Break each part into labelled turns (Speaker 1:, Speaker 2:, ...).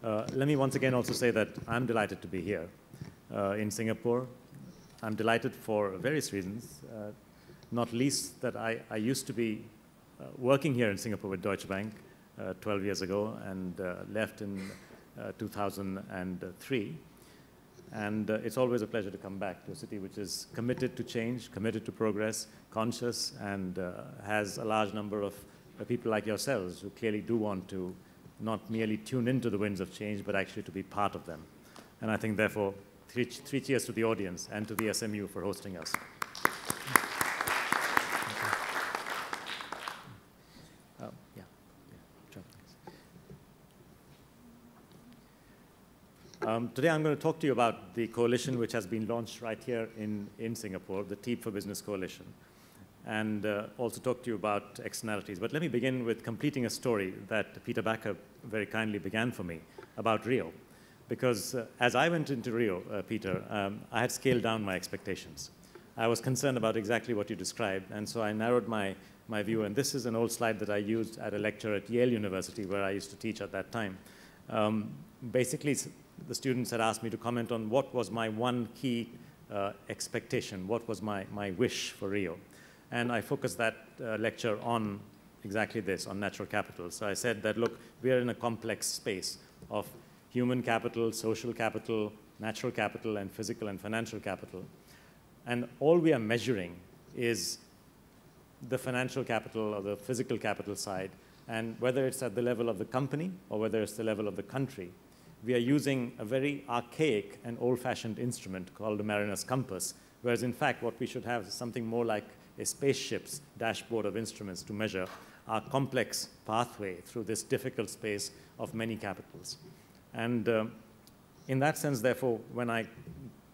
Speaker 1: Let me once again also say that I'm delighted to be here in Singapore. I'm delighted for various reasons, not least that I used to be working here in Singapore with Deutsche Bank 12 years ago and left in 2003. And it's always a pleasure to come back to a city which is committed to change, committed to progress, conscious, and has a large number of people like yourselves who clearly do want to not merely tune into the winds of change, but actually to be part of them. And I think, therefore, three cheers to the audience and to the SMU for hosting us. Today I'm going to talk to you about the coalition which has been launched right here in Singapore, the TEEB for Business Coalition, and also talk to you about externalities. But let me begin with completing a story that Peter Backer very kindly began for me about Rio. Because as I went into Rio, Peter, I had scaled down my expectations. I was concerned about exactly what you described, and so I narrowed my view. And this is an old slide that I used at a lecture at Yale University, where I used to teach at that time. Basically, the students had asked me to comment on what was my one key expectation, what was my wish for Rio. And I focused that lecture on exactly this, on natural capital. So I said that, look, we are in a complex space of human capital, social capital, natural capital, and physical and financial capital. And all we are measuring is the financial capital or the physical capital side. And whether it's at the level of the company or whether it's the level of the country, we are using a very archaic and old-fashioned instrument called a mariner's compass, whereas in fact what we should have is something more like a spaceship's dashboard of instruments to measure our complex pathway through this difficult space of many capitals. And in that sense, therefore, when I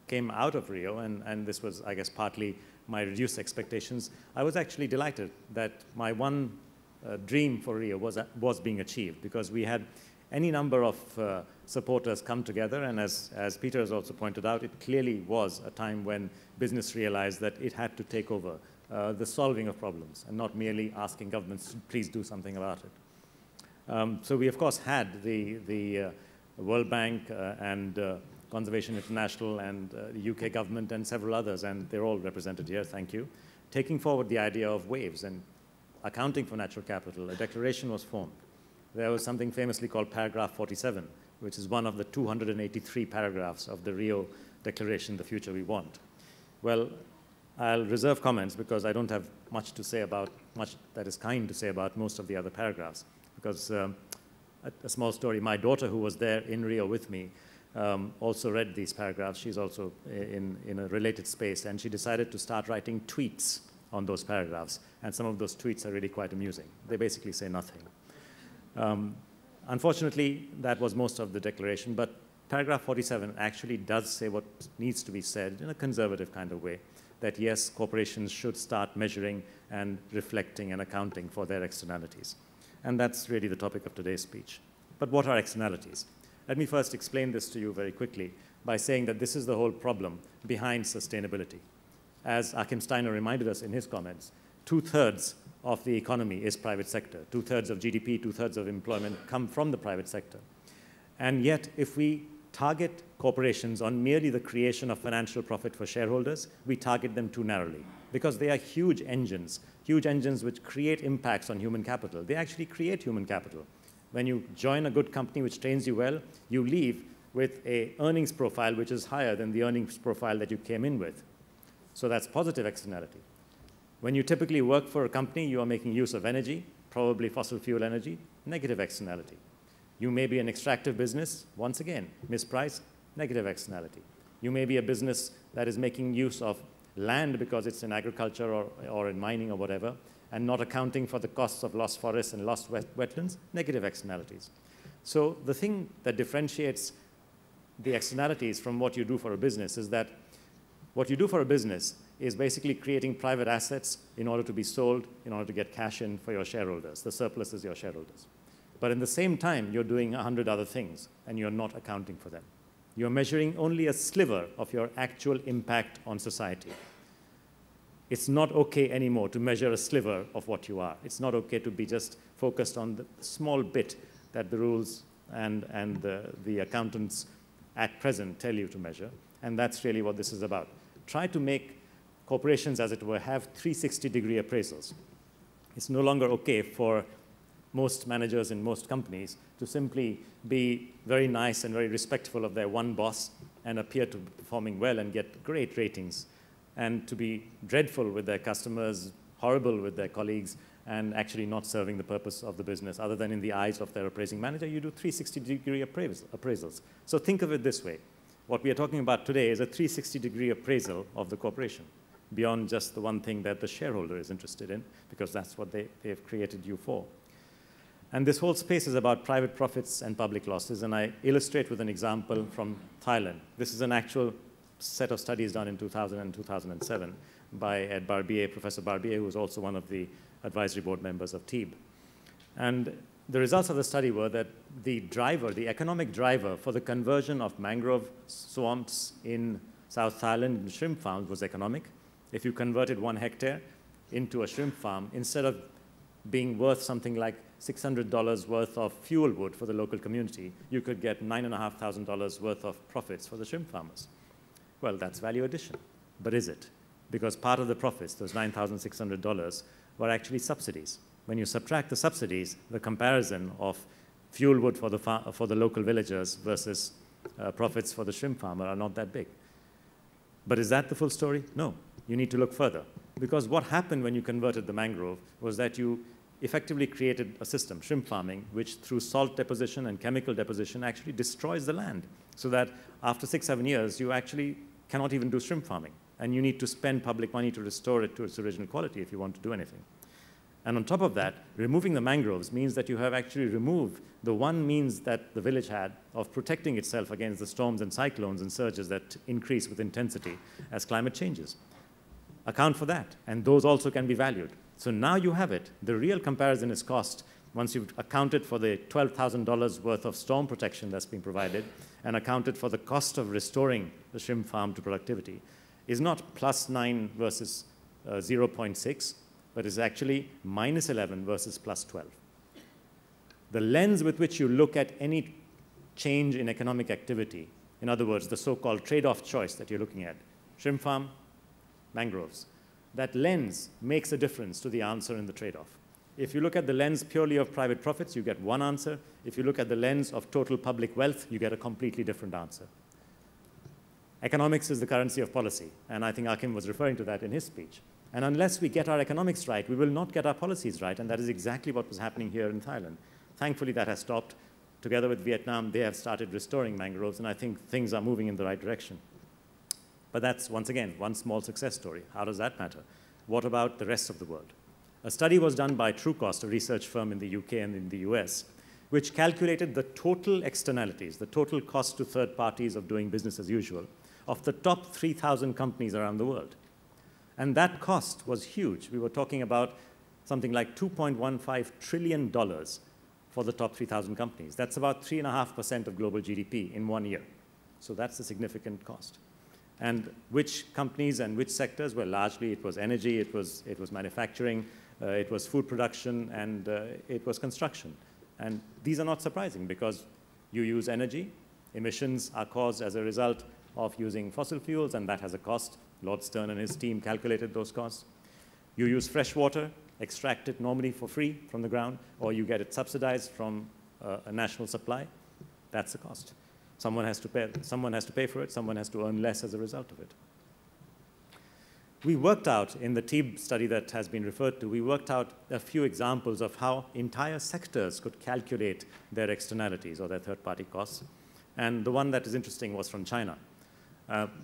Speaker 1: came out of Rio, and this was, I guess, partly my reduced expectations, I was actually delighted that my one dream for Rio was being achieved, because we had any number of supporters come together, and as Peter has also pointed out, it clearly was a time when business realized that it had to take over the solving of problems and not merely asking governments to please do something about it. So we, of course, had the World Bank and Conservation International and the UK government and several others, and they're all represented here, thank you, taking forward the idea of waves and accounting for natural capital. A declaration was formed. There was something famously called paragraph 47, which is one of the 283 paragraphs of the Rio Declaration, The Future We Want. Well, I'll reserve comments because I don't have much to say about, much that is kind to say about most of the other paragraphs. Because a small story, my daughter, who was there in Rio with me, also read these paragraphs. She's also in a related space, and she decided to start writing tweets on those paragraphs. And some of those tweets are really quite amusing. They basically say nothing. Unfortunately, that was most of the declaration, but paragraph 47 actually does say what needs to be said in a conservative kind of way, that yes, corporations should start measuring and reflecting and accounting for their externalities. And that's really the topic of today's speech. But what are externalities? Let me first explain this to you very quickly by saying that this is the whole problem behind sustainability. As Achim Steiner reminded us in his comments, 2/3 of the economy is private sector. 2/3 of GDP, 2/3 of employment come from the private sector. And yet, if we target corporations on merely the creation of financial profit for shareholders, we target them too narrowly, because they are huge engines which create impacts on human capital. They actually create human capital. When you join a good company which trains you well, you leave with an earnings profile which is higher than the earnings profile that you came in with. So that's positive externality. When you typically work for a company, you are making use of energy, probably fossil fuel energy, negative externality. You may be an extractive business, once again, mispriced, negative externality. You may be a business that is making use of land because it's in agriculture or in mining or whatever, and not accounting for the costs of lost forests and lost wetlands, negative externalities. So the thing that differentiates the externalities from what you do for a business is that what you do for a business is basically creating private assets in order to be sold, in order to get cash in for your shareholders. The surplus is your shareholders. But in the same time, you're doing 100 other things, and you're not accounting for them. You're measuring only a sliver of your actual impact on society. It's not okay anymore to measure a sliver of what you are. It's not okay to be just focused on the small bit that the rules and the accountants at present tell you to measure. And that's really what this is about. Try to make corporations, as it were, have 360-degree appraisals. It's no longer okay for most managers in most companies to simply be very nice and very respectful of their one boss and appear to be performing well and get great ratings, and to be dreadful with their customers, horrible with their colleagues, and actually not serving the purpose of the business other than in the eyes of their appraising manager. You do 360-degree appraisals. So think of it this way. What we are talking about today is a 360-degree appraisal of the corporation, beyond just the one thing that the shareholder is interested in, because that's what they've created you for. And this whole space is about private profits and public losses, and I illustrate with an example from Thailand. This is an actual set of studies done in 2000 and 2007 by Ed Barbier, Professor Barbier, who was also one of the advisory board members of TEEB. And the results of the study were that the economic driver for the conversion of mangrove swamps in South Thailand into shrimp farms was economic. If you converted 1 hectare into a shrimp farm, instead of being worth something like $600 worth of fuel wood for the local community, you could get $9,500 worth of profits for the shrimp farmers. Well, that's value addition. But is it? Because part of the profits, those $9,600, were actually subsidies. When you subtract the subsidies, the comparison of fuel wood for the local villagers versus profits for the shrimp farmer are not that big. But is that the full story? No. You need to look further. Because what happened when you converted the mangrove was that you effectively created a system, shrimp farming, which through salt deposition and chemical deposition actually destroys the land. So that after 6-7 years, you actually cannot even do shrimp farming. And you need to spend public money to restore it to its original quality if you want to do anything. And on top of that, removing the mangroves means that you have actually removed the one means that the village had of protecting itself against the storms and cyclones and surges that increase with intensity as climate changes. Account for that, and those also can be valued. So now you have it. The real comparison is cost once you've accounted for the $12,000 worth of storm protection that's been provided and accounted for the cost of restoring the shrimp farm to productivity, is not +9 versus 0.6, but is actually -11 versus +12. The lens with which you look at any change in economic activity, in other words, the so-called trade-off choice that you're looking at, shrimp farm, mangroves, that lens makes a difference to the answer in the trade-off. If you look at the lens purely of private profits, you get one answer. If you look at the lens of total public wealth, you get a completely different answer. Economics is the currency of policy, and I think Akim was referring to that in his speech. And unless we get our economics right, we will not get our policies right, and that is exactly what was happening here in Thailand. Thankfully, that has stopped. Together with Vietnam, they have started restoring mangroves, and I think things are moving in the right direction. But that's, once again, one small success story. How does that matter? What about the rest of the world? A study was done by Trucost, a research firm in the UK and in the US, which calculated the total externalities, the total cost to third parties of doing business as usual, of the top 3,000 companies around the world. And that cost was huge. We were talking about something like $2.15 trillion for the top 3,000 companies. That's about 3.5% of global GDP in 1 year. So that's a significant cost. And which companies and which sectors? Well, largely it was energy, it was manufacturing, it was food production, and it was construction. And these are not surprising because you use energy. Emissions are caused as a result of using fossil fuels, and that has a cost. Lord Stern and his team calculated those costs. You use fresh water, extract it normally for free from the ground, or you get it subsidized from a national supply. That's the cost. Someone has to pay for it. Someone has to earn less as a result of it. We worked out, in the TEEB study that has been referred to, we worked out a few examples of how entire sectors could calculate their externalities or their third-party costs. And the one that is interesting was from China.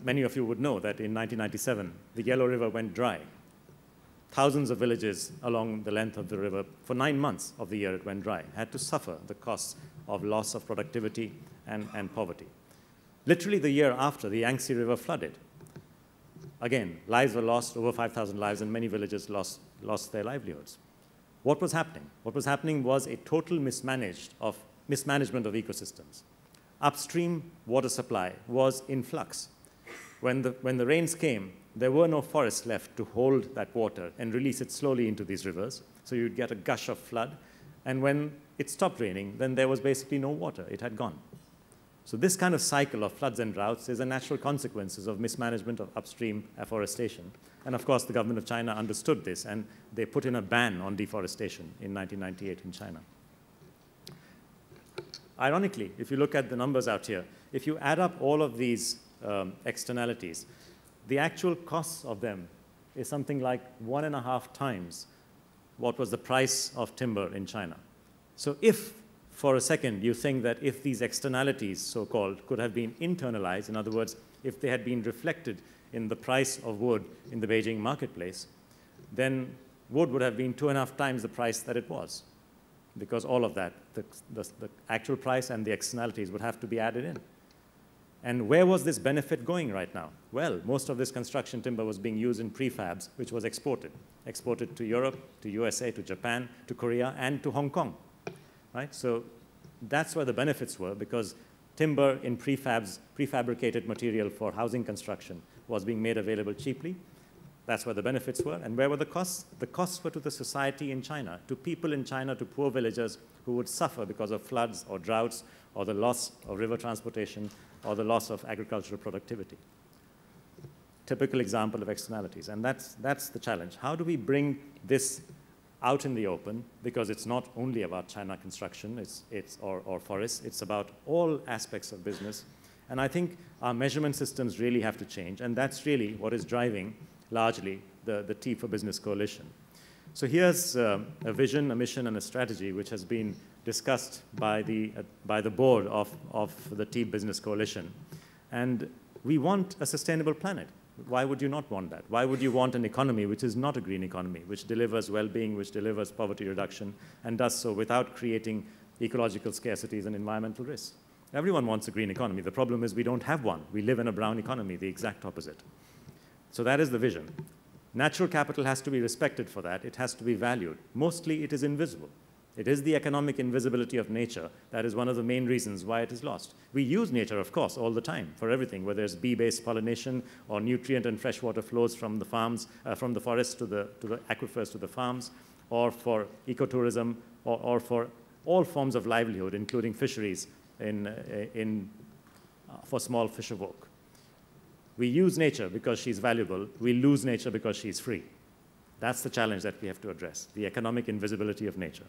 Speaker 1: Many of you would know that in 1997, the Yellow River went dry. Thousands of villages along the length of the river, for 9 months of the year it went dry, had to suffer the costs of loss of productivity and poverty. Literally the year after, the Yangtze River flooded. Again, lives were lost, over 5,000 lives, and many villages lost their livelihoods. What was happening? What was happening was a total mismanagement of ecosystems. Upstream water supply was in flux. When the rains came, there were no forests left to hold that water and release it slowly into these rivers. So you'd get a gush of flood. And when it stopped raining, then there was basically no water. It had gone. So this kind of cycle of floods and droughts is a natural consequence of mismanagement of upstream afforestation. And of course, the government of China understood this, and they put in a ban on deforestation in 1998 in China. Ironically, if you look at the numbers out here, if you add up all of these externalities, the actual costs of them is something like 1.5 times what was the price of timber in China. So if, for a second, you think that if these externalities, so-called, could have been internalized, in other words, if they had been reflected in the price of wood in the Beijing marketplace, then wood would have been 2.5 times the price that it was, because all of that, the actual price and the externalities would have to be added in. And where was this benefit going right now? Well, most of this construction timber was being used in prefabs, which was exported to Europe, to USA, to Japan, to Korea, and to Hong Kong. Right? So that's where the benefits were, because timber in prefabricated material for housing construction was being made available cheaply. That's where the benefits were. And where were the costs? The costs were to the society in China, to people in China, to poor villagers who would suffer because of floods or droughts or the loss of river transportation or the loss of agricultural productivity. Typical example of externalities. And that's the challenge. How do we bring this out in the open? Because it's not only about China construction or forests. It's about all aspects of business. And I think our measurement systems really have to change. And that's really what is driving largely the TEEB for Business Coalition. So here's a vision, a mission, and a strategy which has been discussed by the board of the TEEB Business Coalition. And we want a sustainable planet. Why would you not want that? Why would you want an economy which is not a green economy, which delivers well-being, which delivers poverty reduction, and does so without creating ecological scarcities and environmental risks? Everyone wants a green economy. The problem is we don't have one. We live in a brown economy, the exact opposite. So that is the vision. Natural capital has to be respected for that. It has to be valued. Mostly it is invisible. It is the economic invisibility of nature that is one of the main reasons why it is lost. We use nature, of course, all the time for everything, whether it's bee-based pollination or nutrient and freshwater flows from the farms, from the forests to the aquifers to the farms, or for ecotourism, or for all forms of livelihood, including fisheries for small fisher folk. We use nature because she's valuable. We lose nature because she's free. That's the challenge that we have to address, the economic invisibility of nature.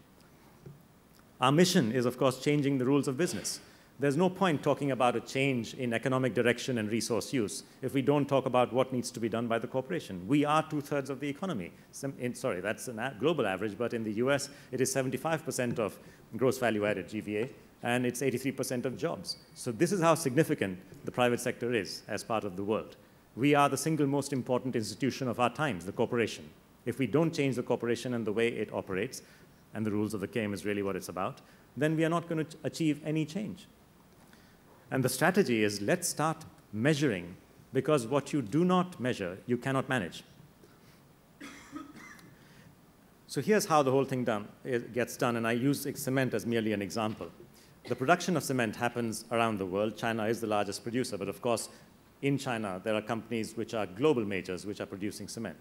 Speaker 1: Our mission is, of course, changing the rules of business. There's no point talking about a change in economic direction and resource use if we don't talk about what needs to be done by the corporation. We are 2/3 of the economy. Sorry, that's a global average, but in the US, it is 75% of gross value added, GVA, and it's 83% of jobs. So this is how significant the private sector is as part of the world. We are the single most important institution of our times, the corporation. If we don't change the corporation and the way it operates, and the rules of the game is really what it's about, then we are not going to achieve any change. And the strategy is, let's start measuring, because what you do not measure, you cannot manage. So here's how the whole thing gets done, and I use cement as merely an example. The production of cement happens around the world. China is the largest producer, but of course, in China, there are companies which are global majors which are producing cement.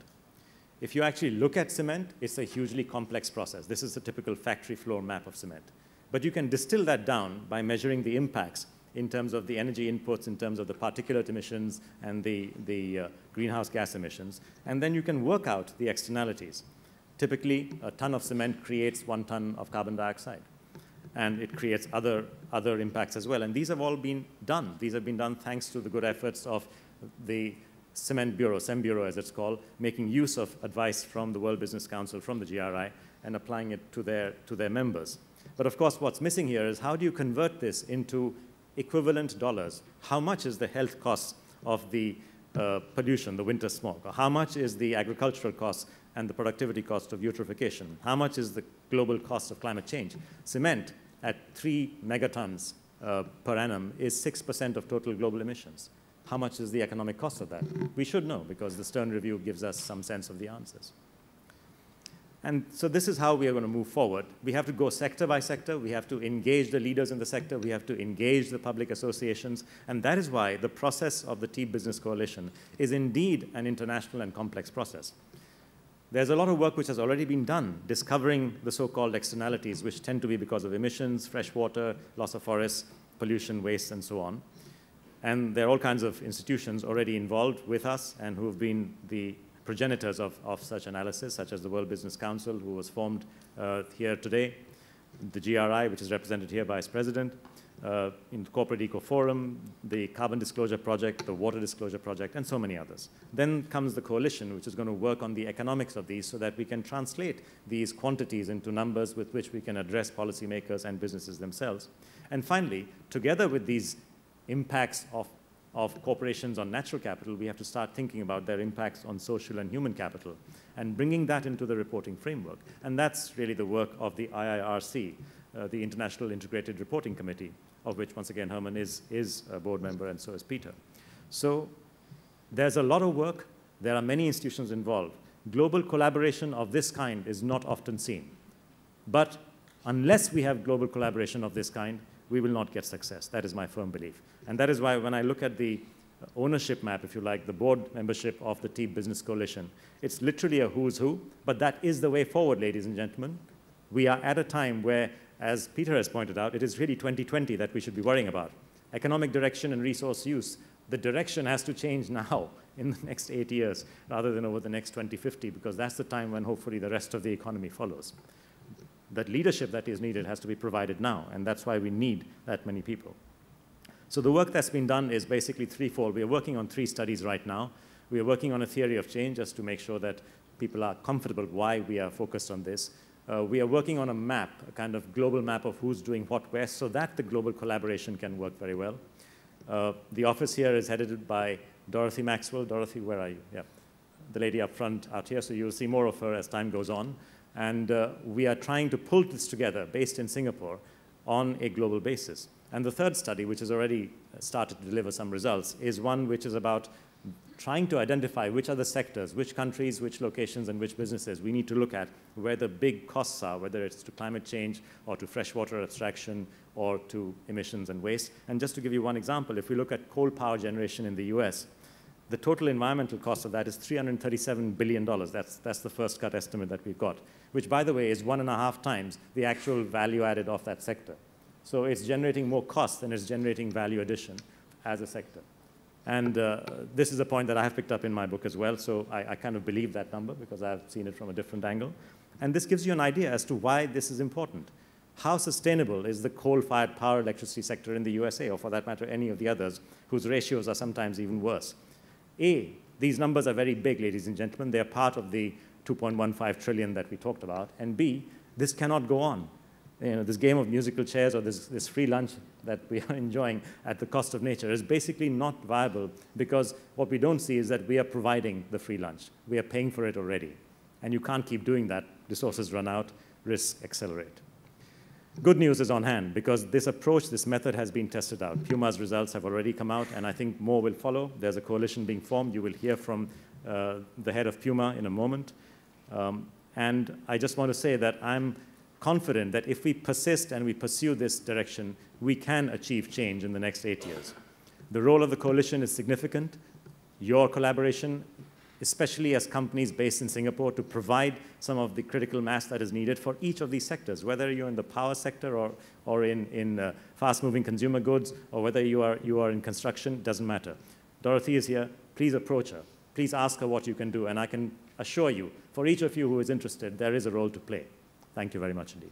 Speaker 1: If you actually look at cement, it's a hugely complex process. This is a typical factory floor map of cement. But you can distill that down by measuring the impacts in terms of the energy inputs, in terms of the particulate emissions and the greenhouse gas emissions. And then you can work out the externalities. Typically, a ton of cement creates 1 ton of carbon dioxide. And it creates other impacts as well. And these have all been done. These have been done thanks to the good efforts of the Cement Bureau, CEM Bureau as it's called, making use of advice from the World Business Council, from the GRI, and applying it to their members. But of course, what's missing here is how do you convert this into equivalent dollars? How much is the health cost of the pollution, the winter smog? Or how much is the agricultural cost and the productivity cost of eutrophication? How much is the global cost of climate change? Cement at 3 megatons per annum is 6% of total global emissions. How much is the economic cost of that? We should know, because the Stern Review gives us some sense of the answers. And so this is how we are going to move forward. We have to go sector by sector. We have to engage the leaders in the sector. We have to engage the public associations. And that is why the process of the TEEB Business Coalition is indeed an international and complex process. There's a lot of work which has already been done discovering the so-called externalities, which tend to be because of emissions, fresh water, loss of forests, pollution, waste, and so on. And there are all kinds of institutions already involved with us and who have been the progenitors of such analysis, such as the World Business Council, who was formed here today, the GRI, which is represented here by its president, in the Corporate Eco Forum, the Carbon Disclosure Project, the Water Disclosure Project, and so many others. Then comes the coalition, which is going to work on the economics of these so that we can translate these quantities into numbers with which we can address policymakers and businesses themselves. And finally, together with these impacts of corporations on natural capital, we have to start thinking about their impacts on social and human capital and bringing that into the reporting framework. And that's really the work of the IIRC, the International Integrated Reporting Committee, of which, once again, Herman is a board member, and so is Peter. So there's a lot of work. There are many institutions involved. Global collaboration of this kind is not often seen. But unless we have global collaboration of this kind, we will not get success. That is my firm belief. And that is why when I look at the ownership map, if you like, the board membership of the TEEB Business Coalition, it's literally a who's who, but that is the way forward, ladies and gentlemen. We are at a time where, as Peter has pointed out, it is really 2020 that we should be worrying about. Economic direction and resource use, the direction has to change now in the next 8 years rather than over the next 2050, because that's the time when hopefully the rest of the economy follows. That leadership that is needed has to be provided now, and that's why we need that many people. So the work that's been done is basically threefold. We are working on 3 studies right now. We are working on a theory of change just to make sure that people are comfortable why we are focused on this. We are working on a map, a kind of global map of who's doing what where, so that the global collaboration can work very well. The office here is headed by Dorothy Maxwell. Dorothy, where are you? Yeah, the lady up front out here, so you'll see more of her as time goes on. And we are trying to pull this together, based in Singapore, on a global basis. And the third study, which has already started to deliver some results, is one which is about trying to identify which are the sectors, which countries, which locations, and which businesses we need to look at where the big costs are, whether it's to climate change or to freshwater abstraction or to emissions and waste. And just to give you one example, if we look at coal power generation in the US, the total environmental cost of that is $337 billion. That's the first cut estimate that we've got, which, by the way, is 1.5 times the actual value added of that sector. So it's generating more cost than it's generating value addition as a sector. And this is a point that I have picked up in my book as well, so I kind of believe that number because I've seen it from a different angle. And this gives you an idea as to why this is important. How sustainable is the coal-fired power electricity sector in the USA, or for that matter, any of the others, whose ratios are sometimes even worse? A, these numbers are very big, ladies and gentlemen. They're part of the 2.15 trillion that we talked about. And B, this cannot go on. You know, this game of musical chairs or this free lunch that we are enjoying at the cost of nature is basically not viable, because what we don't see is that we are providing the free lunch. We are paying for it already. And you can't keep doing that. Resources run out, risks accelerate. Good news is on hand, because this approach, this method has been tested out. Puma's results have already come out, and I think more will follow. There's a coalition being formed. You will hear from the head of Puma in a moment. And I just want to say that I'm confident that if we persist and we pursue this direction, we can achieve change in the next 8 years. The role of the coalition is significant. Your collaboration, especially as companies based in Singapore, to provide some of the critical mass that is needed for each of these sectors, whether you're in the power sector or in fast-moving consumer goods, or whether you are in construction, doesn't matter. Dorothy is here. Please approach her. Please ask her what you can do, and I can assure you, for each of you who is interested, there is a role to play. Thank you very much indeed.